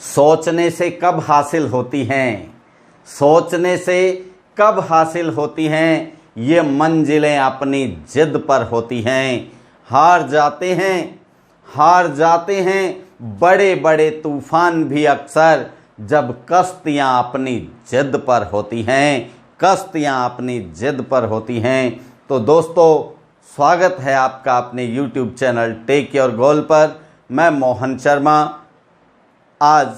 सोचने से कब हासिल होती हैं, सोचने से कब हासिल होती हैं, ये मंजिलें अपनी जिद पर होती हैं। हार जाते हैं बड़े बड़े तूफान भी अक्सर, जब कश्तियाँ अपनी जिद पर होती हैं, कश्तियाँ अपनी जिद पर होती हैं। तो दोस्तों, स्वागत है आपका अपने YouTube channel take your goal पर। मैं मोहन शर्मा आज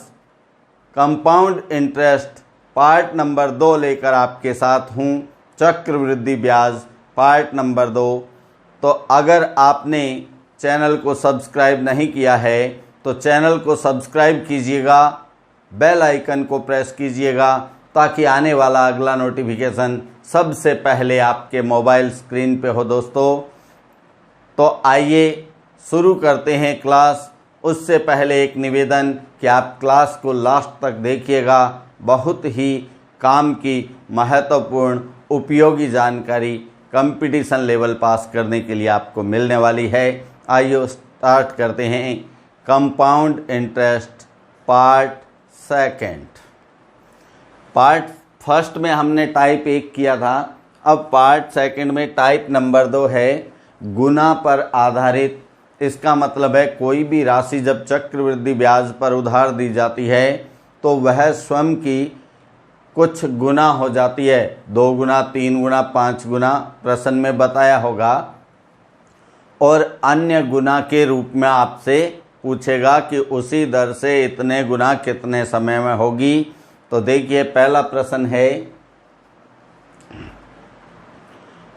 कंपाउंड इंटरेस्ट पार्ट नंबर 2 लेकर आपके साथ हूँ। चक्रवृद्धि ब्याज पार्ट नंबर 2। तो अगर आपने चैनल को सब्सक्राइब नहीं किया है तो चैनल को सब्सक्राइब कीजिएगा, बेल आइकन को प्रेस कीजिएगा ताकि आने वाला अगला नोटिफिकेशन सबसे पहले आपके मोबाइल स्क्रीन पे हो। दोस्तों, तो आइए शुरू करते हैं क्लास। उससे पहले एक निवेदन कि आप क्लास को लास्ट तक देखिएगा। बहुत ही काम की महत्वपूर्ण उपयोगी जानकारी कंपटीशन लेवल पास करने के लिए आपको मिलने वाली है। आइए स्टार्ट करते हैं। Compound interest part second. Part first में हमने टाइप 1 किया था, अब पार्ट सेकंड में टाइप नंबर 2 है, गुना पर आधारित। इसका मतलब है कोई भी राशि जब चक्रवृद्धि ब्याज पर उधार दी जाती है तो वह स्वयं की कुछ गुना हो जाती है, 2 गुना, 3 गुना, 5 गुना प्रश्न में बताया होगा, और अन्य गुना के रूप में आपसे पूछेगा कि उसी दर से इतने गुना कितने समय में होगी। तो देखिए, पहला प्रश्न है,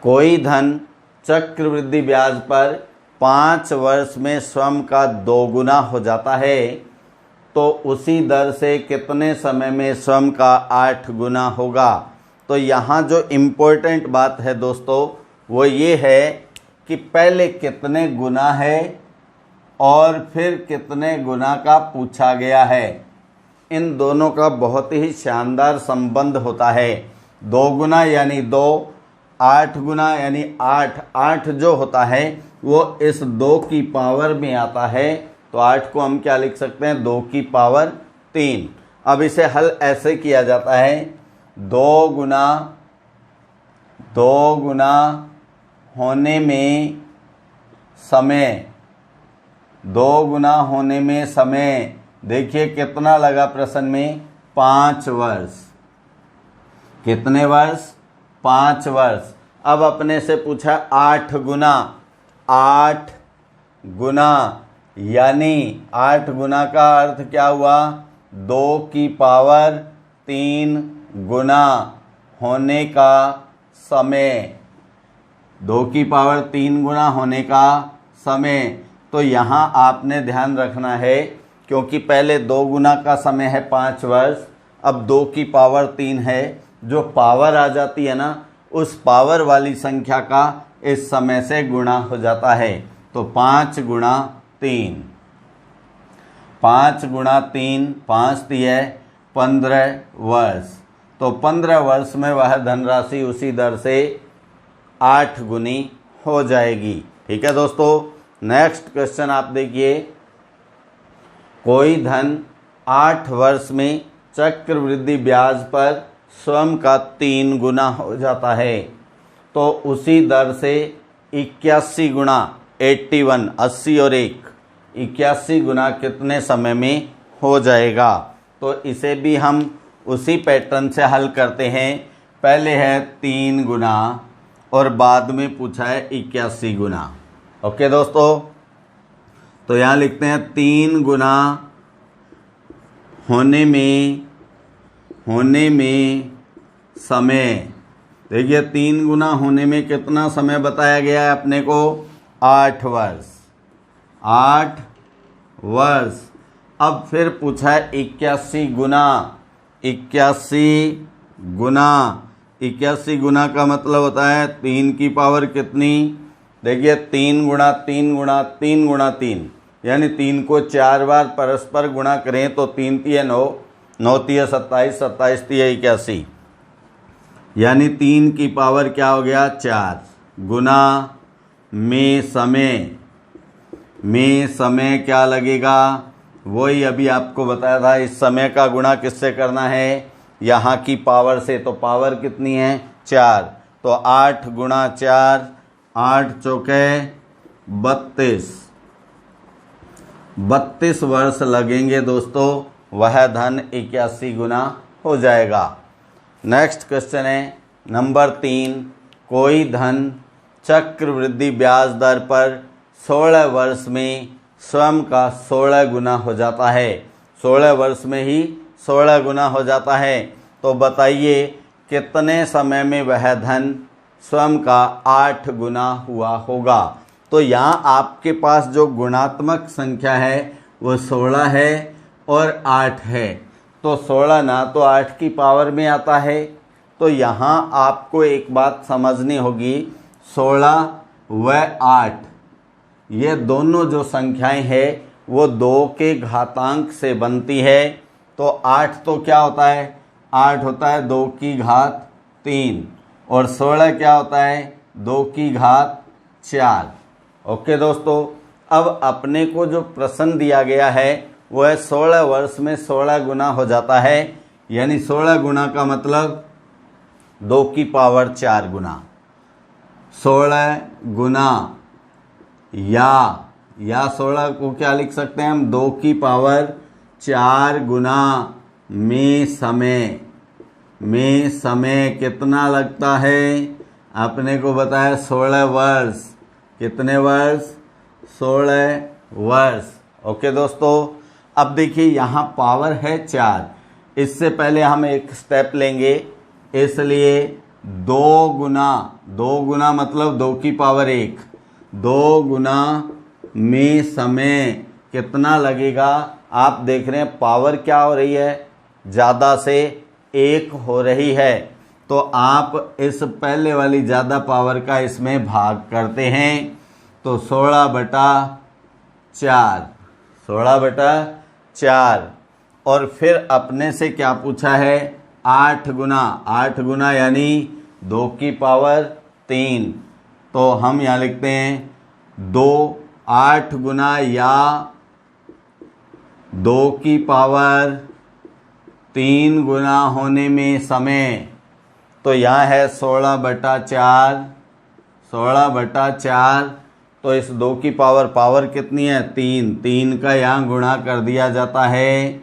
कोई धन चक्रवृद्धि ब्याज पर 5 वर्ष में स्वयं का 2 गुना हो जाता है, तो उसी दर से कितने समय में स्वयं का 8 गुना होगा। तो यहाँ जो इम्पोर्टेंट बात है दोस्तों वो ये है कि पहले कितने गुना है और फिर कितने गुना का पूछा गया है। इन दोनों का बहुत ही शानदार संबंध होता है। 2 गुना यानी 2, 8 गुना यानी 8। 8 जो होता है वो इस 2 की पावर में आता है, तो 8 को हम क्या लिख सकते हैं, 2 की पावर 3। अब इसे हल ऐसे किया जाता है, 2 गुना होने में समय, 2 गुना होने में समय। देखिए कितना लगा प्रश्न में, 5 वर्ष। कितने वर्ष, 5 वर्ष। अब अपने से पूछा 8 गुना, 8 गुना यानी 8 गुना का अर्थ क्या हुआ, 2 की पावर 3 गुना होने का समय। 2 की पावर 3 गुना होने का समय। तो यहाँ आपने ध्यान रखना है, क्योंकि पहले 2 गुना का समय है 5 वर्ष, अब 2 की पावर 3 है। जो पावर आ जाती है ना, उस पावर वाली संख्या का इस समय से गुणा हो जाता है। तो 5 गुणा 3, 5 गुणा 3, 5 दिए 15 वर्ष। तो 15 वर्ष में वह धनराशि उसी दर से 8 गुनी हो जाएगी। ठीक है दोस्तों, नेक्स्ट क्वेश्चन आप देखिए, कोई धन 8 वर्ष में चक्रवृद्धि ब्याज पर स्वयं का 3 गुना हो जाता है, तो उसी दर से 81 गुना 81, 80 और 1, 81 गुना कितने समय में हो जाएगा। तो इसे भी हम उसी पैटर्न से हल करते हैं। पहले है 3 गुना और बाद में पूछा है 81 गुना। ओके दोस्तों, तो यहाँ लिखते हैं 3 गुना होने में समय। देखिए 3 गुना होने में कितना समय बताया गया है अपने को, 8 वर्ष। 8 वर्ष। अब फिर पूछा है 81 गुना। 81 गुना, 81 गुना का मतलब होता है 3 की पावर कितनी। देखिए 3 गुणा 3 गुणा 3 गुणा 3, यानी 3 को 4 बार परस्पर गुणा करें तो 3 तिये 9, 9 तिये 27, 27 तिये 81, यानी 3 की पावर क्या हो गया, 4। गुना में समय क्या लगेगा, वही अभी आपको बताया था, इस समय का गुणा किससे करना है, यहाँ की पावर से। तो पावर कितनी है 4, तो 8 गुणा 4, 8 चौके 32 वर्ष लगेंगे दोस्तों, वह धन 81 गुना हो जाएगा। नेक्स्ट क्वेश्चन है नंबर 3, कोई धन चक्रवृद्धि ब्याज दर पर 16 वर्ष में स्वयं का 16 गुना हो जाता है। 16 वर्ष में ही 16 गुना हो जाता है। तो बताइए कितने समय में वह धन स्वयं का 8 गुना हुआ होगा। तो यहाँ आपके पास जो गुणात्मक संख्या है वो 16 है और 8 है। तो 16 ना तो 8 की पावर में आता है। तो यहाँ आपको एक बात समझनी होगी, 16 व 8 ये दोनों जो संख्याएं हैं वो 2 के घातांक से बनती है। तो 8 तो क्या होता है, 8 होता है 2 की घात 3 और 16 क्या होता है 2 की घात 4। ओके दोस्तों, अब अपने को जो प्रश्न दिया गया है वो है 16 वर्ष में 16 गुना हो जाता है, यानी 16 गुना का मतलब 2 की पावर 4 गुना। 16 गुना या 16 को क्या लिख सकते हैं हम, 2 की पावर 4 गुना में समय कितना लगता है, अपने को बताया 16 वर्ष। कितने वर्ष, 16 वर्ष। ओके दोस्तों, अब देखिए यहाँ पावर है 4, इससे पहले हम एक स्टेप लेंगे, इसलिए 2 गुना मतलब 2 की पावर 1, 2 गुना में समय कितना लगेगा। आप देख रहे हैं पावर क्या हो रही है, ज़्यादा से 1 हो रही है। तो आप इस पहले वाली ज़्यादा पावर का इसमें भाग करते हैं। तो 16/4 और फिर अपने से क्या पूछा है 8 गुना यानी 2 की पावर 3। तो हम यहाँ लिखते हैं 8 गुना या 2 की पावर 3 गुना होने में समय। तो यहाँ है 16/4। तो इस 2 की पावर कितनी है 3 का यहाँ गुणा कर दिया जाता है।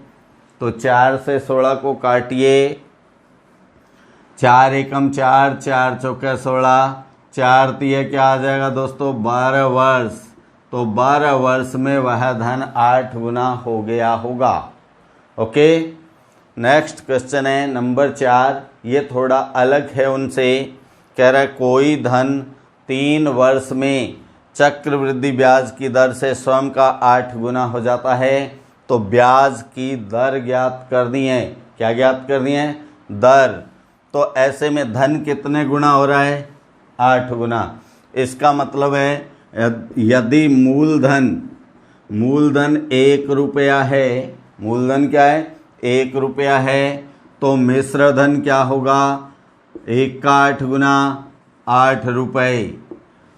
तो 4 से 16 को काटिए, 4 एकम 4, 4 चौके 16, 4 तिये क्या आ जाएगा दोस्तों 12 वर्ष। तो 12 वर्ष में वह धन 8 गुना हो गया होगा। ओके, नेक्स्ट क्वेश्चन है नंबर 4, ये थोड़ा अलग है उनसे। कह रहा है कोई धन 3 वर्ष में चक्रवृद्धि ब्याज की दर से स्वयं का 8 गुना हो जाता है। तो ब्याज की दर ज्ञात करनी है। क्या ज्ञात करनी है, दर। तो ऐसे में धन कितने गुना हो रहा है 8 गुना। इसका मतलब है यदि मूलधन 1 रुपया है, मूलधन क्या है 1 रुपया है, तो मिश्र धन क्या होगा 1 का 8 गुना 8 रुपये।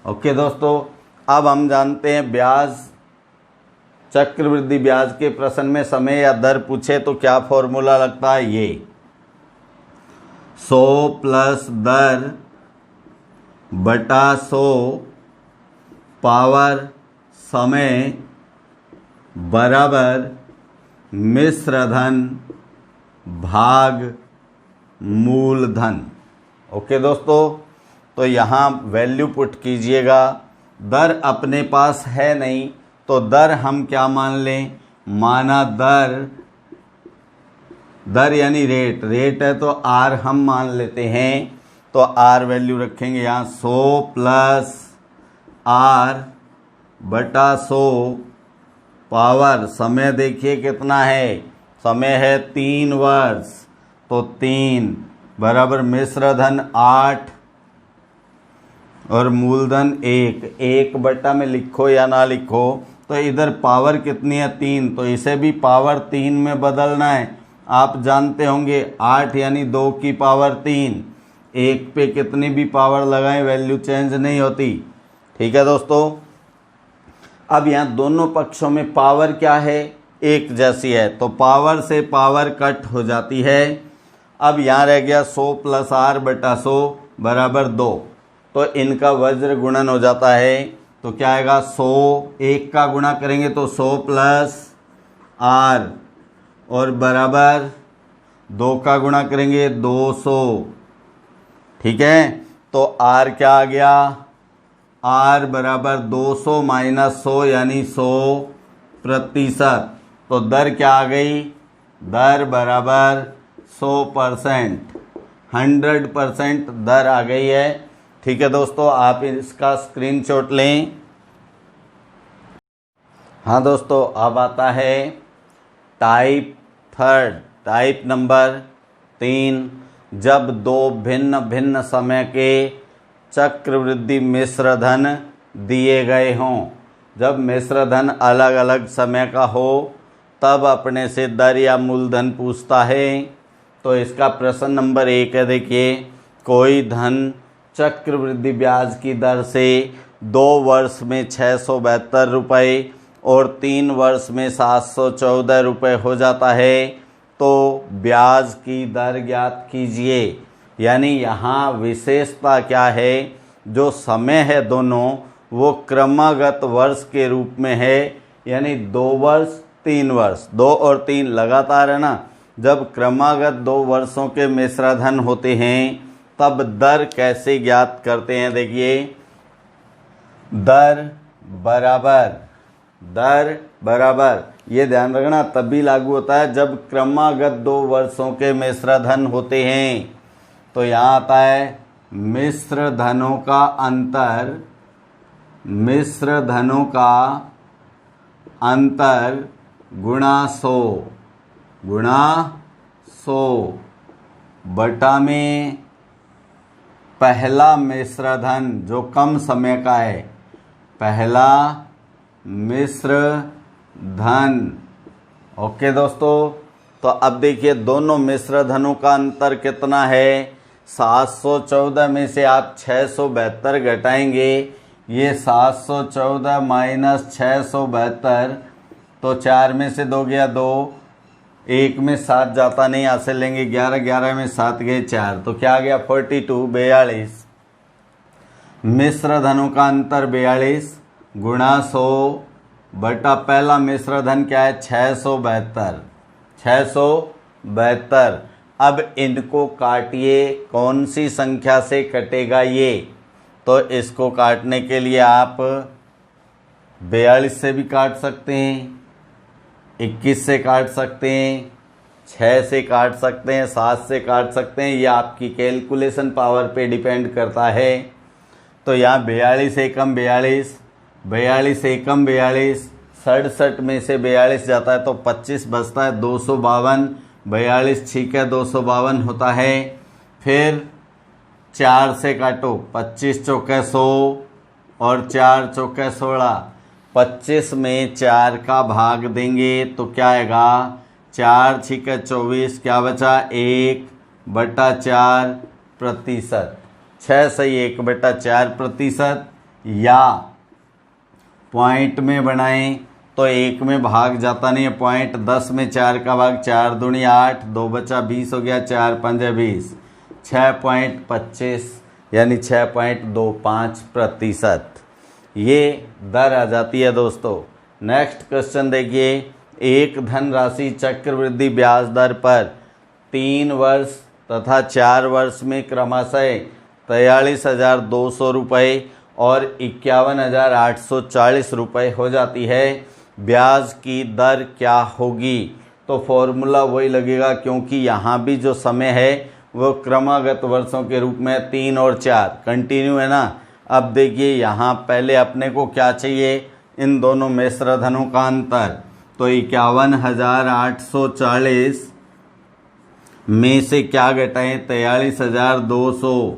ओके दोस्तों, अब हम जानते हैं ब्याज, चक्रवृद्धि ब्याज के प्रश्न में समय या दर पूछे तो क्या फॉर्मूला लगता है, ये 100 प्लस दर बटा 100 पावर समय बराबर मिश्र धन भाग मूलधन। ओके दोस्तों, तो यहाँ वैल्यू पुट कीजिएगा। दर अपने पास है नहीं, तो दर हम क्या मान लें, माना दर यानी रेट है तो आर हम मान लेते हैं। तो आर वैल्यू रखेंगे यहाँ 100 प्लस आर बटा 100 पावर समय देखिए कितना है, समय है 3 वर्ष। तो 3 बराबर मिश्र धन 8 और मूलधन 1 बटा में लिखो या ना लिखो। तो इधर पावर कितनी है 3, तो इसे भी पावर 3 में बदलना है। आप जानते होंगे 8 यानी 2 की पावर 3, 1 पे कितनी भी पावर लगाएं वैल्यू चेंज नहीं होती। ठीक है दोस्तों, अब यहाँ दोनों पक्षों में पावर क्या है एक जैसी है, तो पावर से पावर कट हो जाती है। अब यहाँ रह गया 100 + r/100 बराबर 2, तो इनका वज्र गुणन हो जाता है। तो क्या आएगा, 100 1 का गुणा करेंगे तो 100 + r और बराबर 2 का गुणा करेंगे 200। ठीक है, तो r क्या आ गया, r बराबर 200 - 100 यानी 100%। तो दर क्या आ गई, दर बराबर 100%, 100% दर आ गई है। ठीक है दोस्तों, आप इसका स्क्रीनशॉट लें। हाँ दोस्तों, अब आता है टाइप थर्ड, टाइप नंबर 3। जब दो भिन्न भिन्न समय के चक्रवृद्धि मिश्र धन दिए गए हों। जब मिश्र धन अलग अलग समय का हो तब अपने से दर या मूलधन पूछता है। तो इसका प्रश्न नंबर 1 है, देखिए, कोई धन चक्रवृद्धि ब्याज की दर से 2 वर्ष में 672 रुपये और 3 वर्ष में 714 रुपये हो जाता है, तो ब्याज की दर ज्ञात कीजिए। यानी यहाँ विशेषता क्या है, जो समय है दोनों वो क्रमागत वर्ष के रूप में है, यानी 2 वर्ष 3 वर्ष, 2 और 3 लगातार है ना। जब क्रमागत 2 वर्षों के मिश्रधन होते हैं तब दर कैसे ज्ञात करते हैं, देखिए, दर बराबर ये ध्यान रखना तभी लागू होता है जब क्रमागत 2 वर्षों के मिश्रधन होते हैं। तो यहाँ आता है मिश्र धनों का अंतर गुणा 100 बटा में पहला मिश्रधन जो कम समय का है, पहला मिश्र धन। ओके दोस्तों, तो अब देखिए दोनों मिश्र धनों का अंतर कितना है। 714 में से आप 672 घटाएंगे, ये 714 - 672, तो 4 में से 2 गया 2, 1 में 7 जाता नहीं, यहाँ से लेंगे 11, 11 में 7 गए 4, तो क्या आ गया 42, 42। मिश्र धनों का अंतर 42 गुणा 100 बटा पहला मिश्र धन क्या है 672। अब इनको काटिए, कौन सी संख्या से कटेगा ये, तो इसको काटने के लिए आप 42 से भी काट सकते हैं, 21 से काट सकते हैं, 6 से काट सकते हैं, 7 से काट सकते हैं, ये आपकी कैलकुलेशन पावर पे डिपेंड करता है। तो यहाँ 42 एकम 42, 42 एकम 42, 67 में से 42 जाता है तो 25 बचता है, 252, 42 ठीक है 252 होता है। फिर 4 से काटो, 25 चौके 100 और 4 चौके 16, 25 में 4 का भाग देंगे तो क्या आएगा 4 ठीक है 24, क्या बचा 1/4%। 6 सही 1/4%, या पॉइंट में बनाएं तो 1 में भाग जाता नहीं है, पॉइंट 10 में 4 का भाग 4 दूनी 8, 2 बचा 20 हो गया, 4 पंजे 20, 6.25 यानी 6.25%। ये दर आ जाती है दोस्तों। नेक्स्ट क्वेश्चन देखिए, एक धनराशि चक्रवृद्धि ब्याज दर पर 3 वर्ष तथा 4 वर्ष में क्रमशः 43,200 रुपये और 51,840 रुपये हो जाती है, ब्याज की दर क्या होगी। तो फॉर्मूला वही लगेगा, क्योंकि यहाँ भी जो समय है वो क्रमागत वर्षों के रूप में 3 और 4 कंटिन्यू है ना। अब देखिए यहाँ पहले अपने को क्या चाहिए, इन दोनों मिश्र धनों का अंतर। तो 51,840 में से क्या घटाएं 43,200,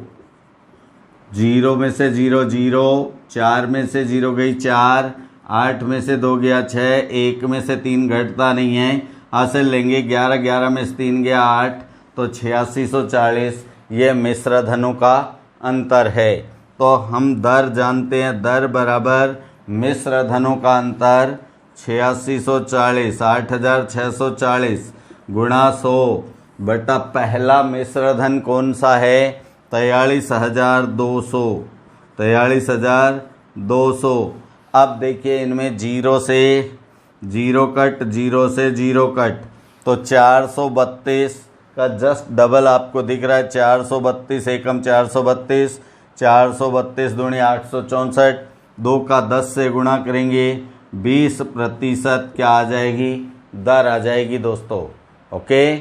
0 में से 0 0, 4 में से 0 गई 4, 8 में से 2 गया 6, 1 में से 3 घटता नहीं है, हासिल लेंगे 11, 11 में से 3 गया 8, तो 8640 ये मिश्र धनों का अंतर है। तो हम दर जानते हैं, दर बराबर मिश्र धनों का अंतर 8640, 8640 गुणा 100 बटा पहला मिश्र धन कौन सा है? 43200, 43200। अब देखिए इनमें जीरो से जीरो कट, जीरो से जीरो कट, तो 432 का जस्ट डबल आपको दिख रहा है। 432 एकम 432, 432 दूनी 864, 2 का 10 से गुणा करेंगे 20% क्या आ जाएगी? दर आ जाएगी दोस्तों। ओके,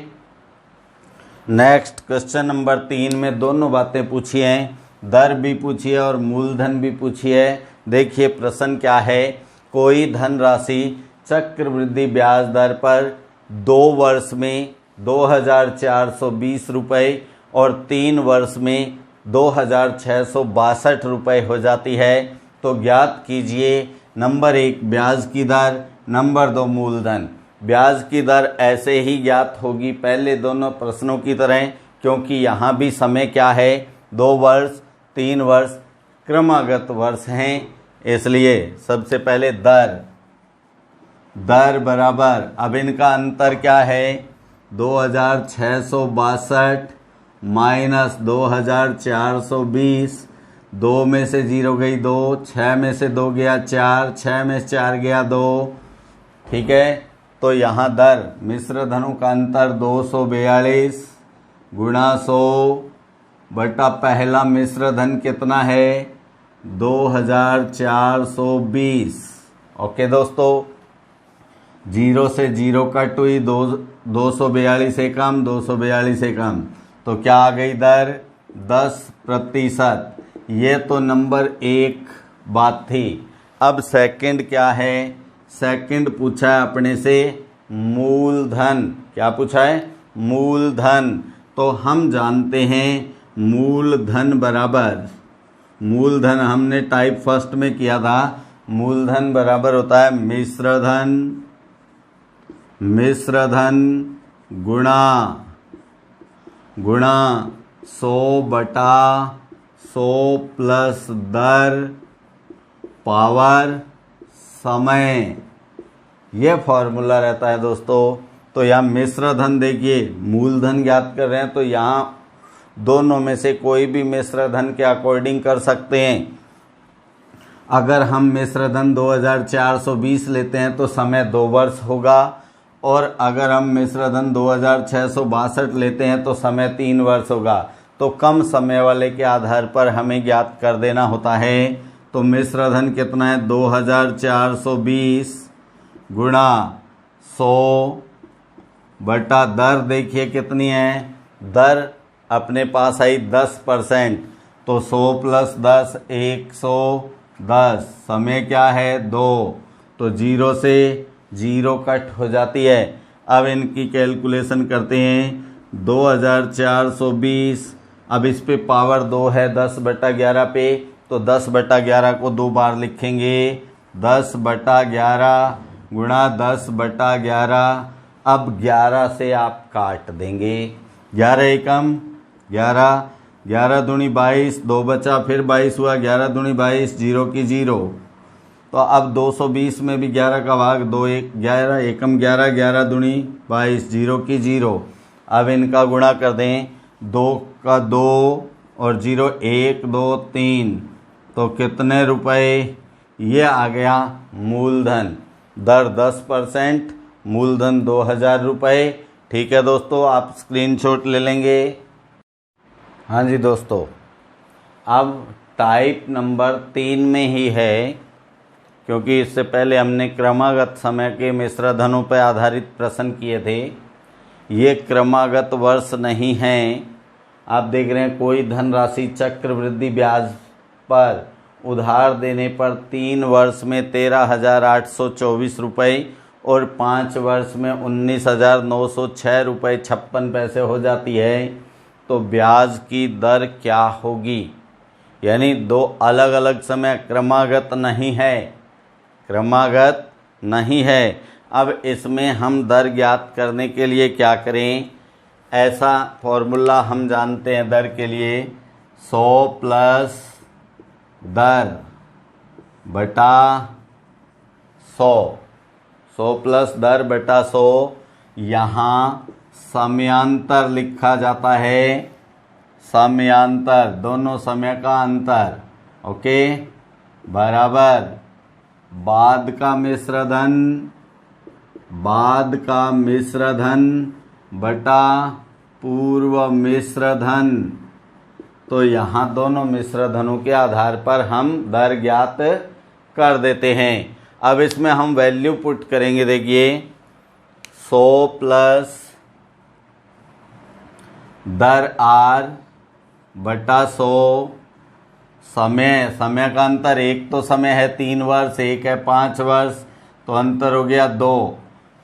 नेक्स्ट क्वेश्चन नंबर 3 में दोनों बातें पूछी हैं, दर भी पूछी है और मूलधन भी पूछी है। देखिए प्रश्न क्या है, कोई धनराशि चक्रवृद्धि ब्याज दर पर 2 वर्ष में 2420 रुपये और 3 वर्ष में 2662 रुपये हो जाती है, तो ज्ञात कीजिए नंबर 1 ब्याज की दर, नंबर 2 मूलधन। ब्याज की दर ऐसे ही ज्ञात होगी पहले दोनों प्रश्नों की तरह, क्योंकि यहाँ भी समय क्या है? 2 वर्ष 3 वर्ष क्रमागत वर्ष हैं, इसलिए सबसे पहले दर, दर बराबर, अब इनका अंतर क्या है? 2662 माइनस 2420, 2 में से 0 गई 2, 6 में से 2 गया 4, 6 में से 4 गया 2। ठीक है, तो यहाँ दर मिश्र धनों का अंतर 242 गुणा 100 बटा पहला मिश्र धन कितना है? 2420। ओके दोस्तों, जीरो से जीरो कट हुई, 242 एकम, 242 एकम, तो क्या आ गई दर? 10%। ये तो नंबर 1 बात थी। अब सेकंड क्या है? सेकंड पूछा है अपने से मूलधन। क्या पूछा है? मूलधन। तो हम जानते हैं मूलधन बराबर, मूलधन हमने टाइप फर्स्ट में किया था, मूलधन बराबर होता है मिश्र धन, मिश्र धन गुणा 100 बटा 100 प्लस दर पावर समय, ये फॉर्मूला रहता है दोस्तों। तो यहाँ मिश्र धन देखिए, मूलधन ज्ञात कर रहे हैं तो यहाँ दोनों में से कोई भी मिश्र धन के अकॉर्डिंग कर सकते हैं। अगर हम मिश्र धन 2420 लेते हैं तो समय 2 वर्ष होगा, और अगर हम मिश्र धन 2662 लेते हैं तो समय 3 वर्ष होगा। तो कम समय वाले के आधार पर हमें ज्ञात कर देना होता है। तो मिश्र धन कितना है? 2420 गुणा 100 बटा दर देखिए कितनी है? दर अपने पास आई 10%, तो 100 प्लस 10 110, समय क्या है? 2, तो 0 से 0 कट हो जाती है। अब इनकी कैलकुलेशन करते हैं। 2420, अब इस पे पावर 2 है 10/11 पे, तो 10/11 को 2 बार लिखेंगे, 10/11 गुणा 10/11। अब 11 से आप काट देंगे, 11 एकम 11, 11 दूनी 22, 2 बचा, फिर 22 हुआ, 11 दूनी 22, 0 की 0। तो अब 220 में भी 11 का भाग 2, 11 एकम 11, 11 दूनी 22, 0 की 0। अब इनका गुणा कर दें, 2 का 2 और 0, 1 2 3, तो कितने रुपए? ये आ गया मूलधन। दर 10%, मूलधन 2000 रुपये। ठीक है दोस्तों, आप स्क्रीनशॉट ले लेंगे। हाँ जी दोस्तों, अब टाइप नंबर 3 में ही है, क्योंकि इससे पहले हमने क्रमागत समय के मिश्र धनों पर आधारित प्रश्न किए थे। ये क्रमागत वर्ष नहीं हैं। आप देख रहे हैं कोई धनराशि चक्रवृद्धि ब्याज पर उधार देने पर 3 वर्ष में 13,824 रुपये और 5 वर्ष में 19,906 रुपये 56 पैसे हो जाती है। तो ब्याज की दर क्या होगी? यानी 2 अलग अलग समय, क्रमागत नहीं है, क्रमागत नहीं है। अब इसमें हम दर ज्ञात करने के लिए क्या करें? ऐसा फॉर्मूला हम जानते हैं दर के लिए, 100 प्लस दर बटा 100। 100 प्लस दर बटा 100, यहाँ समयांतर लिखा जाता है, समयांतर दोनों समय का अंतर, ओके, बराबर बाद का मिश्र धन, बाद का मिश्र धन बटा पूर्व मिश्र धन। तो यहाँ दोनों मिश्र धनों के आधार पर हम दर ज्ञात कर देते हैं। अब इसमें हम वैल्यू पुट करेंगे, देखिए 100 प्लस दर आर बटा 100, समय का अंतर, एक तो समय है 3 वर्ष, एक है 5 वर्ष, तो अंतर हो गया 2,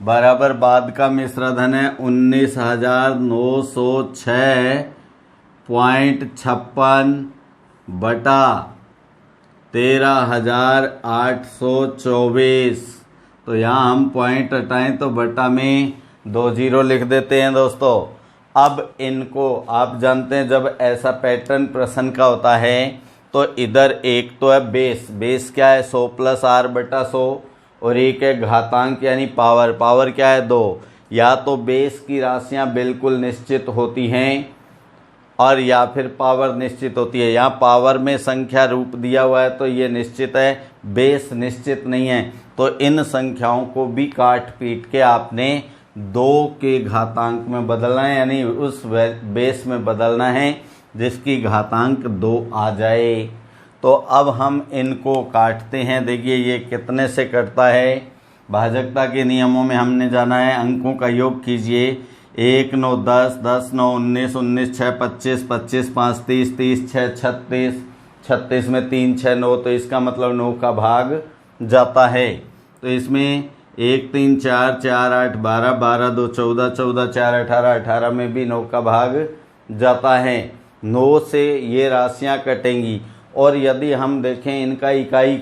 बराबर बाद का मिश्र धन है 19,906.56 बटा 13,824। तो यहाँ हम पॉइंट हटाएं तो बटा में 2 जीरो लिख देते हैं दोस्तों। अब इनको आप जानते हैं, जब ऐसा पैटर्न प्रश्न का होता है तो इधर एक तो है बेस, बेस क्या है 100 प्लस आर बटा 100, और एक है घातांक यानी पावर, पावर क्या है 2। या तो बेस की राशियां बिल्कुल निश्चित होती हैं और या फिर पावर निश्चित होती है। यहाँ पावर में संख्या रूप दिया हुआ है तो ये निश्चित है, बेस निश्चित नहीं है। तो इन संख्याओं को भी काट पीट के आपने 2 के घातांक में बदलना है, यानी उस बेस में बदलना है जिसकी घातांक 2 आ जाए। तो अब हम इनको काटते हैं, देखिए ये कितने से कटता है। भाजकता के नियमों में हमने जाना है, अंकों का योग कीजिए, 1 9 10, 10 9 19, 19 6 25, 25 5 30, 30 6 36, 36 में 3 6 9, तो इसका मतलब 9 का भाग जाता है। तो इसमें 1 3 4 4 8 12, 12 2 14, 14 4 18, 18 में भी 9 का भाग जाता है। 9 से ये राशियां कटेंगी, और यदि हम देखें इनका इकाई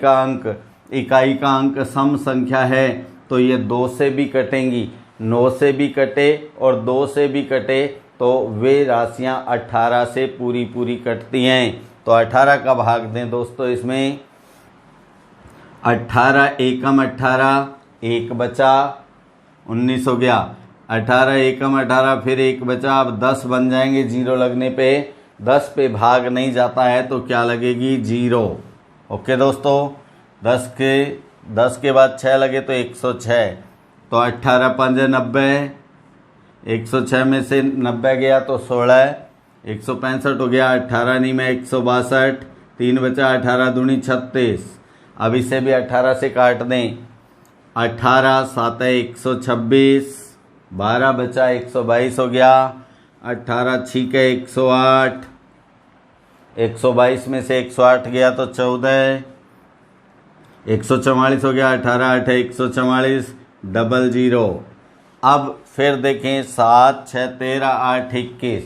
का अंक सम संख्या है तो ये 2 से भी कटेंगी, 9 से भी कटे और 2 से भी कटे तो वे राशियां 18 से पूरी पूरी कटती हैं। तो 18 का भाग दें दोस्तों इसमें, 18 एकम 18, 1 बचा 19 हो गया, 18 एकम 18, फिर 1 बचा, अब 10 बन जाएंगे जीरो लगने पे, 10 पे भाग नहीं जाता है तो क्या लगेगी 0। ओके दोस्तों, 10 के बाद 6 लगे तो 106, तो 18 5 90, 106 में से 90 गया तो 16, 165 हो गया, 18 नहीं में 162, 3 बचा, 18 दूनी 36। अब इसे भी 18 से काट दें, 18 7 126, 12 बचा 122 हो गया, 18 6 108, 122 में से 108 गया तो 14, 144 हो गया, 18 8 144, 00। अब फिर देखें 7 6 13 8 21,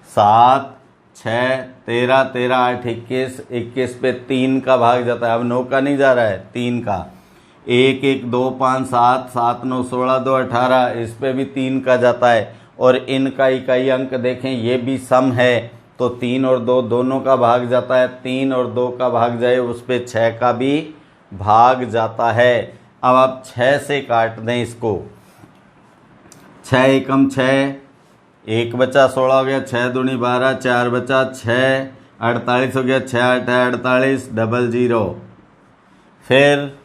7 6 13 13 8 21, 21 पे 3 का भाग जाता है, अब 9 का नहीं जा रहा है 3 का, 1 1 2 5 7 7 9 16 2 18, इस पे भी 3 का जाता है। और इनका इकाई अंक देखें ये भी सम है तो 3 और 2 दोनों का भाग जाता है, 3 और 2 का भाग जाए उस पे 6 का भी भाग जाता है। अब आप 6 से काट दें इसको, 6 एकम 6, 1 बचा 16 हो गया, 6 दूनी 12, 4 बचा 6 48 हो गया, 6 8 48, 00। फिर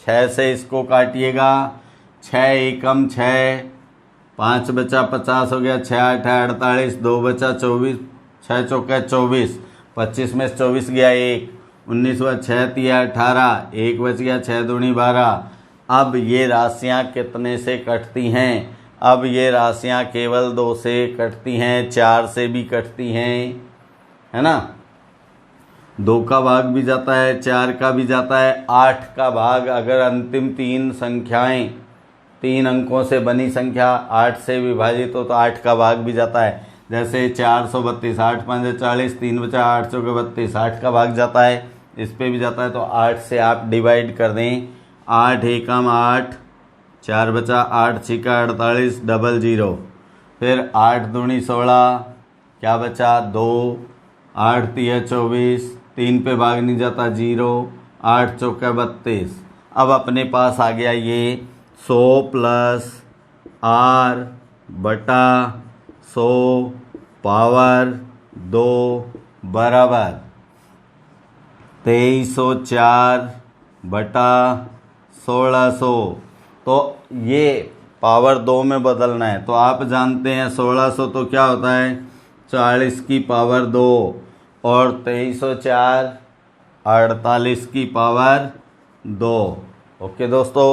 6 से इसको काटिएगा, 6 एकम 6, 5 बचा 50 हो गया, 6 8 48, 2 बचा 24, 6 चौका 24, 25 में 24 गया 1, 19 हुआ, 6 3 18, 1 बच गया, 6 दूनी 12। अब ये राशियां कितने से कटती हैं? अब ये राशियां केवल 2 से कटती हैं, 4 से भी कटती हैं, है ना, 2 का भाग भी जाता है, 4 का भी जाता है, 8 का भाग अगर अंतिम 3 संख्याएं 3 अंकों से बनी संख्या 8 से विभाजित हो तो 8 का भाग भी जाता है। जैसे 432, 8 5 40, 3 बचा 8 चौके 32, 8 का भाग जाता है, इस पे भी जाता है। तो 8 से आप डिवाइड कर दें, 8 एकम 8, 4 बचा 8 छिका 48, 00। फिर 8 दूनी 16, क्या बचा 2, 8 3 24, 3 पे भाग नहीं जाता 0, 8 चौका 32। अब अपने पास आ गया ये 100 प्लस R बटा 100 पावर 2 बराबर 2304 बटा 1600। तो ये पावर 2 में बदलना है। तो आप जानते हैं 1600 तो क्या होता है 40 की पावर 2 और 2304 48 की पावर 2। ओके दोस्तों,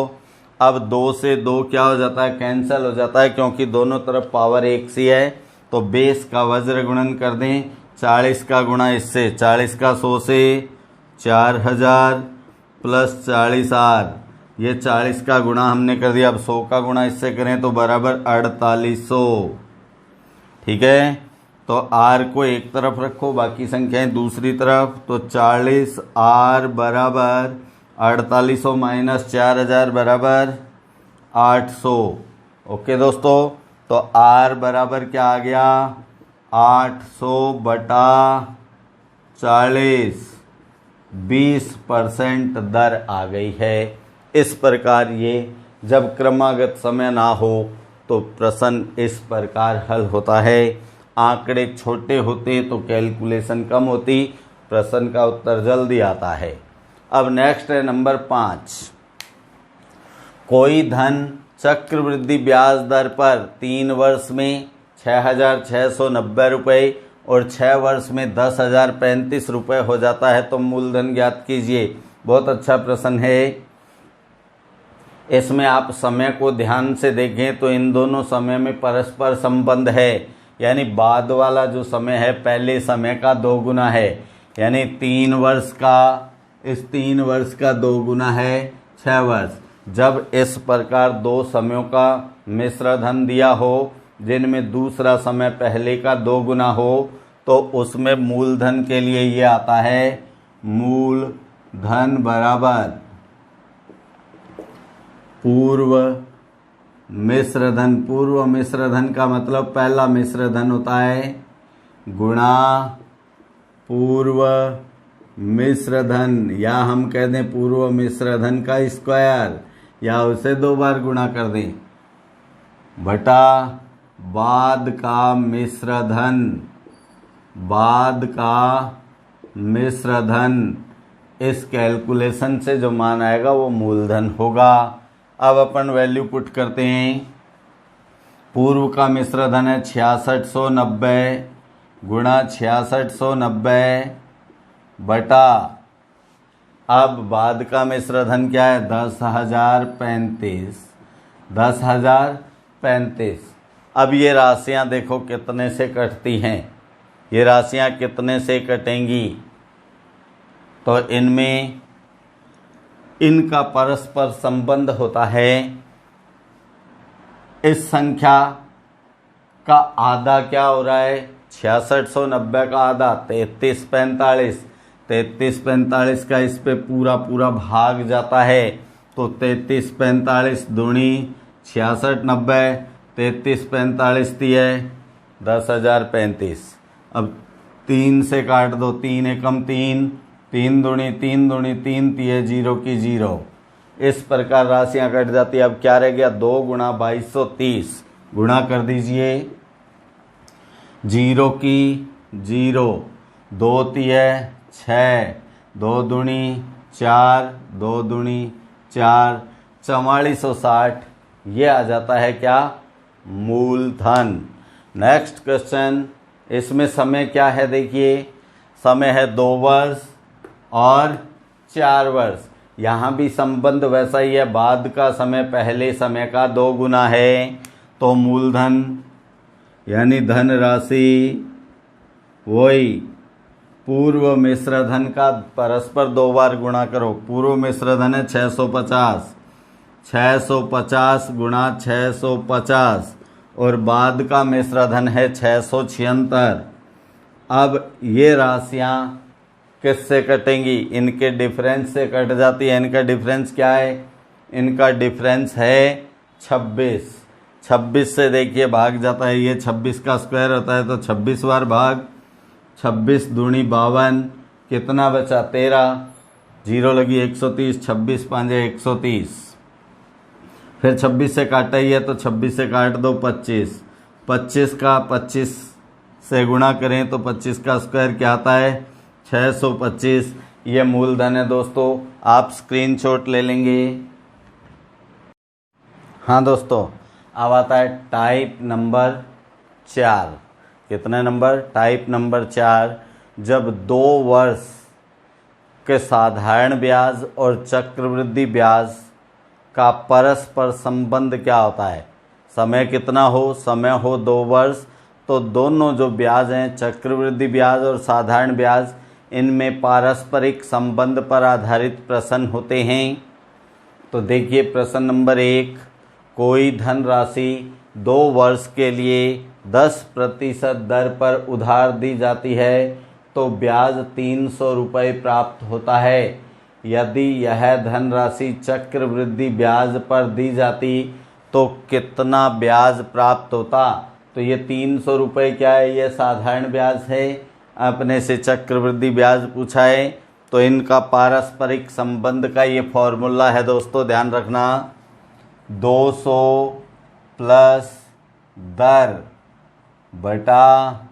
अब 2 से 2 क्या हो जाता है कैंसिल हो जाता है क्योंकि दोनों तरफ पावर एक सी है। तो बेस का वज्र गुणन कर दें 40 का गुणा इससे 40 का 100 से 4000 प्लस 40R ये 40 का गुणा हमने कर दिया। अब 100 का गुणा इससे करें तो बराबर 4800। ठीक है, तो R को एक तरफ रखो बाकी संख्याएं दूसरी तरफ। तो 40R बराबर 4800 माइनस 4000 बराबर 800। ओके दोस्तों, तो R बराबर क्या आ गया 800 बटा 40 20% दर आ गई है। इस प्रकार ये जब क्रमागत समय ना हो तो प्रश्न इस प्रकार हल होता है। आंकड़े छोटे होते तो कैलकुलेशन कम होती, प्रश्न का उत्तर जल्दी आता है। अब नेक्स्ट है नंबर 5। कोई धन चक्रवृद्धि ब्याज दर पर 3 वर्ष में 6,690 रुपये और 6 वर्ष में 10,035 रुपये हो जाता है तो मूलधन ज्ञात कीजिए। बहुत अच्छा प्रश्न है। इसमें आप समय को ध्यान से देखें तो इन दोनों समय में परस्पर संबंध है, यानी बाद वाला जो समय है पहले समय का 2 गुना है, यानी 3 वर्ष का इस 3 वर्ष का 2 गुना है 6 वर्ष। जब इस प्रकार 2 समयों का मिश्र धन दिया हो जिनमें दूसरा समय पहले का 2 गुना हो तो उसमें मूलधन के लिए ये आता है मूलधन बराबर पूर्व मिश्र धन। पूर्व मिश्र धन का मतलब पहला मिश्र धन होता है गुणा पूर्व मिश्र धन, या हम कह दें पूर्व मिश्र धन का स्क्वायर, या उसे 2 बार गुणा कर दें बटा बाद का मिश्र धन। बाद का मिश्र धन इस कैलकुलेशन से जो मान आएगा वो मूलधन होगा। अब अपन वैल्यू पुट करते हैं। पूर्व का मिश्र धन है 6690 गुणा 6690 बटा अब बाद का मिश्र धन क्या है 10,035। 10,035। अब ये राशियां देखो कितने से कटती हैं, ये राशियां कितने से कटेंगी। तो इनमें इनका परस्पर संबंध होता है। इस संख्या का आधा क्या हो रहा है 6690 का आधा 3345। 3345 का इस पे पूरा पूरा भाग जाता है तो 3345 दूनी 6690 3345 दिए 10,035। अब 3 से काट दो 3 एकम 3 3 दूनी 3 दूनी 3 तिये 0 की 0। इस प्रकार राशियां कट जाती है। अब क्या रह गया 2 गुणा 2230 गुणा कर दीजिए 0 की 0 2 तिये 6 2 दूनी 4 2 दूनी 4 4460। ये आ जाता है क्या मूलधन। नेक्स्ट क्वेश्चन, इसमें समय क्या है देखिए, समय है 2 वर्ष और 4 वर्ष। यहाँ भी संबंध वैसा ही है, बाद का समय पहले समय का 2 गुना है तो मूलधन यानी धन राशि वही पूर्व मिश्र धन का परस्पर 2 बार गुणा करो। पूर्व मिश्र धन है 650 650 गुणा 650 और बाद का मिश्र धन है 676। अब ये राशियां किससे कटेंगी, इनके डिफरेंस से कट जाती है। इनका डिफरेंस क्या है, इनका डिफरेंस है 26। 26 से देखिए भाग जाता है, ये 26 का स्क्वायर होता है तो 26 बार भाग 26 दूनी 52 कितना बचा 13 0 लगी 130 26 5 130। फिर 26 से काटा ही है तो 26 से काट दो 25, 25 का 25 से गुणा करें तो 25 का स्क्वायर क्या आता है 625। ये मूलधन है दोस्तों, आप स्क्रीनशॉट ले लेंगे। हाँ दोस्तों, अब आता है टाइप नंबर 4। कितने नंबर? Type number 4। जब 2 वर्ष के साधारण ब्याज और चक्रवृद्धि ब्याज का परस्पर संबंध क्या होता है? समय कितना हो? समय हो 2 वर्ष, तो दोनों जो ब्याज हैं, चक्रवृद्धि ब्याज और साधारण ब्याज, इनमें पारस्परिक संबंध पर आधारित प्रश्न होते हैं। तो देखिए प्रश्न नंबर 1, कोई धनराशि 2 वर्ष के लिए 10% दर पर उधार दी जाती है तो ब्याज 300 रुपये प्राप्त होता है। यदि यह धनराशि चक्रवृद्धि ब्याज पर दी जाती तो कितना ब्याज प्राप्त होता? तो ये 300 रुपये क्या है? ये साधारण ब्याज है, अपने से चक्रवृद्धि ब्याज पूछा है, तो इनका पारस्परिक संबंध का ये फॉर्मूला है दोस्तों, ध्यान रखना। 200 प्लस दर बटा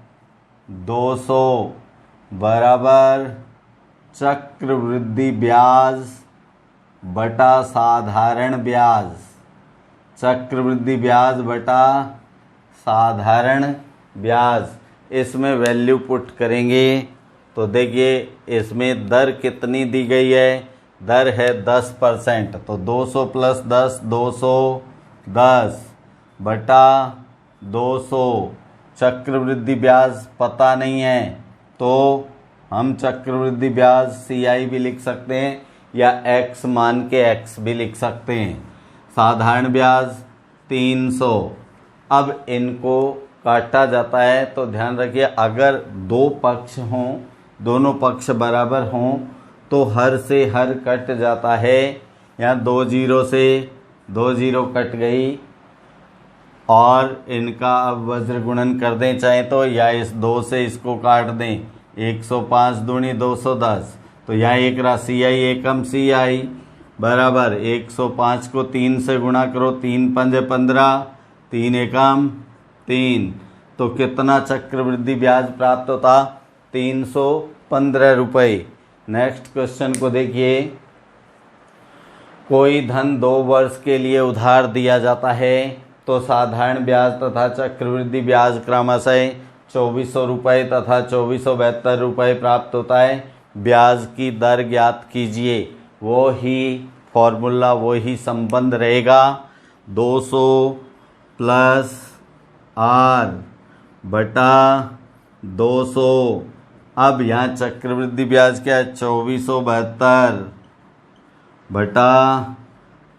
200 बराबर चक्रवृद्धि ब्याज बटा साधारण ब्याज। चक्रवृद्धि ब्याज बटा साधारण ब्याज, इसमें वैल्यू पुट करेंगे तो देखिए इसमें दर कितनी दी गई है? दर है 10%, तो 200 प्लस 10 210 बटा 200। चक्रवृद्धि ब्याज पता नहीं है तो हम चक्रवृद्धि ब्याज CI भी लिख सकते हैं या X मान के X भी लिख सकते हैं। साधारण ब्याज 300। अब इनको काटा जाता है तो ध्यान रखिए, अगर 2 पक्ष हों, दोनों पक्ष बराबर हों तो हर से हर कट जाता है। यहाँ 2 0 से 2 0 कट गई और इनका अब वज्र गुणन कर दें चाहे तो, या इस 2 से इसको काट दें। 105 दूनी 210, तो यहाँ एक राशि आई एकम CI बराबर 105 को 3 से गुणा करो, 3 पंजे 15, 3 एकम 3, तो कितना चक्रवृद्धि ब्याज प्राप्त होता? 315 रुपये। नेक्स्ट क्वेश्चन को देखिए, कोई धन 2 वर्ष के लिए उधार दिया जाता है तो साधारण ब्याज तथा चक्रवृद्धि ब्याज क्रमशः 2400 रुपये तथा 2472 रुपये प्राप्त होता है। ब्याज की दर ज्ञात कीजिए। वो ही फॉर्मूला, वो ही संबंध रहेगा। 200 प्लस R बटा 200। अब यहाँ चक्रवृद्धि ब्याज क्या है? 2472 बटा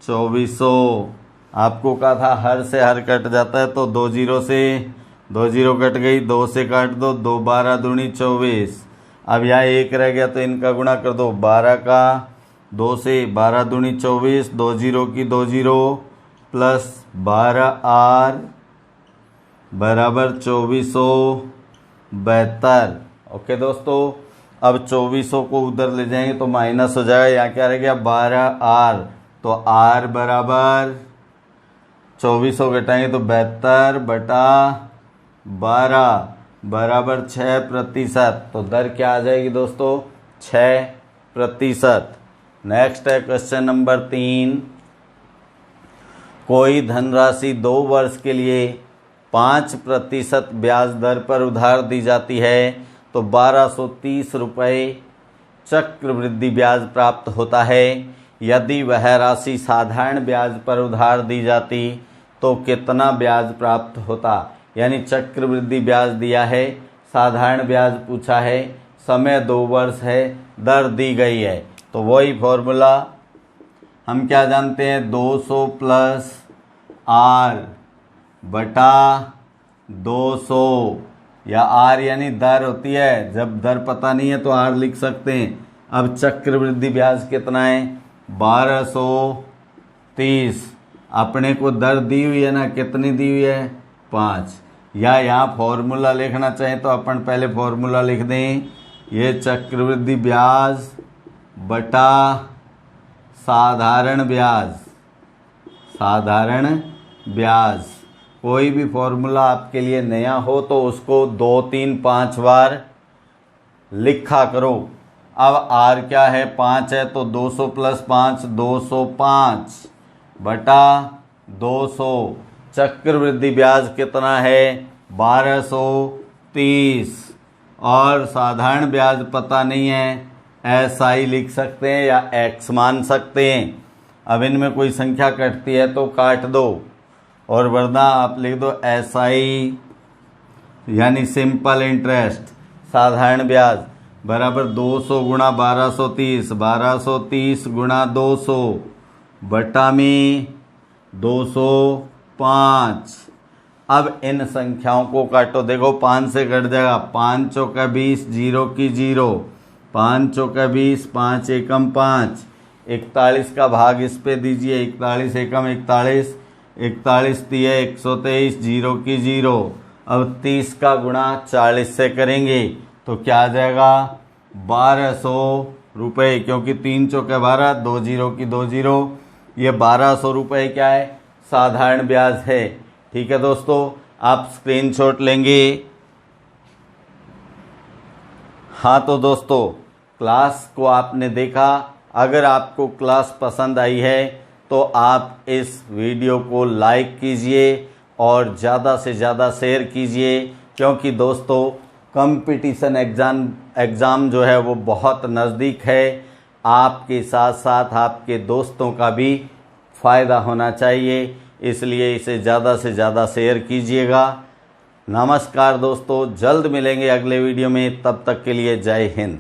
2400। आपको कहा था हर से हर कट जाता है, तो 2 0 से 2 0 कट गई, 2 से काट दो, 2 12 दूनी 24। अब यहाँ 1 रह गया तो इनका गुणा कर दो, 12 का 2 से 12 दूनी 24, 2 0 की 2 0 प्लस 12R बराबर 2472। ओके दोस्तों, अब 2400 को उधर ले जाएंगे तो माइनस हो जाएगा। यहाँ क्या रह गया? 12R, तो R बराबर 2400 घटाएंगे तो 72 बटा 12 बराबर 6%। तो दर क्या आ जाएगी दोस्तों? 6%। नेक्स्ट है क्वेश्चन नंबर 3, कोई धनराशि 2 वर्ष के लिए 5% ब्याज दर पर उधार दी जाती है तो 1230 रुपये चक्रवृद्धि ब्याज प्राप्त होता है। यदि वह राशि साधारण ब्याज पर उधार दी जाती तो कितना ब्याज प्राप्त होता? यानी चक्रवृद्धि ब्याज दिया है, साधारण ब्याज पूछा है, समय 2 वर्ष है, दर दी गई है, तो वही फॉर्मूला हम क्या जानते हैं? 200 प्लस R बटा 200, या R यानी दर होती है, जब दर पता नहीं है तो R लिख सकते हैं। अब चक्रवृद्धि ब्याज कितना है? 1230। अपने को दर दी हुई है ना, कितनी दी हुई है? 5। या यहाँ फॉर्मूला लिखना चाहें तो अपन पहले फॉर्मूला लिख दें, ये चक्रवृद्धि ब्याज बटा साधारण ब्याज, साधारण ब्याज। कोई भी फॉर्मूला आपके लिए नया हो तो उसको 2, 3, 5 बार लिखा करो। अब आर क्या है, 5 है तो 200 + 5 205 बटा 200। चक्रवृद्धि ब्याज कितना है, 1230। और साधारण ब्याज पता नहीं है, SI लिख सकते हैं या X मान सकते हैं। अब इनमें कोई संख्या कटती है तो काट दो, और वरना आप लिख दो SI यानी सिंपल इंटरेस्ट साधारण ब्याज बराबर 200 गुणा 1230, 1230 गुणा 200 बटा में 205। अब इन संख्याओं को काटो, देखो 5 से कट जाएगा, 5 चौका 20, 0 की 0, 5 चौका 20, 5 एकम 5, 41 का भाग इस पे दीजिए, 41 एकम 41, 41 तिया 123, 0 की 0। अब 30 का गुणा 40 से करेंगे तो क्या आ जाएगा, 1200 रुपये, क्योंकि 3 चौके 12, 2 0 की 2 0, ये 1200 रुपये क्या है, साधारण ब्याज है। ठीक है दोस्तों, आप स्क्रीनशॉट लेंगे। हाँ तो दोस्तों, क्लास को आपने देखा। अगर आपको क्लास पसंद आई है तो आप इस वीडियो को लाइक कीजिए और ज़्यादा से ज़्यादा शेयर कीजिए, क्योंकि दोस्तों कंपटीशन एग्ज़ाम जो है वो बहुत नज़दीक है। आपके साथ साथ आपके दोस्तों का भी फ़ायदा होना चाहिए, इसलिए इसे ज़्यादा से ज़्यादा शेयर कीजिएगा। नमस्कार दोस्तों, जल्द मिलेंगे अगले वीडियो में, तब तक के लिए जय हिंद।